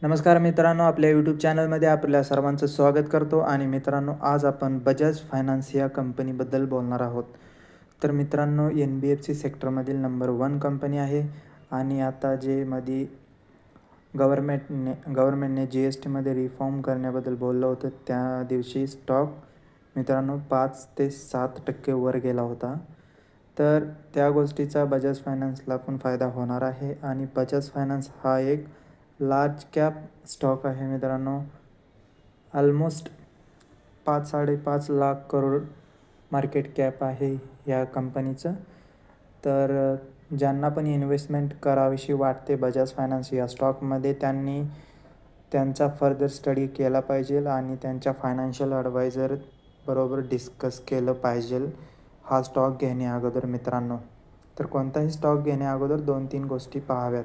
नमस्कार मित्रांनो, आपल्या यूट्यूब चॅनलमध्ये आपल्या सर्वांचं स्वागत करतो. आणि मित्रांनो, आज आपण बजाज फायनान्स या कंपनीबद्दल बोलणार आहोत. तर मित्रांनो, NBFC सेक्टरमधील नंबर 1 कंपनी आहे. आणि आता जे मध्ये गव्हर्मेंटने GSTमध्ये रिफॉर्म करण्याबद्दल बोललं होतं, त्या दिवशी स्टॉक मित्रांनो 5 ते 7% वर गेला होता. तर त्या गोष्टीचा बजाज फायनान्सला पण फायदा होणार आहे. आणि बजाज फायनान्स हा एक लार्ज कॅप स्टॉक आहे मित्रांनो. Almost 5-5.5 lakh crore market cap आहे या कंपनीचं. तर ज्यांना पण इन्व्हेस्टमेंट करावीशी वाटते बजाज फायनान्स या स्टॉकमध्ये, त्यांनी त्यांचा फर्दर स्टडी केला पाहिजे आणि त्यांच्या फायनान्शियल ॲडवायझर बरोबर डिस्कस केलं पाहिजे हा स्टॉक घेण्या अगोदर मित्रांनो. तर कोणताही स्टॉक घेण्या अगोदर 2-3 गोष्टी पाहाव्यात.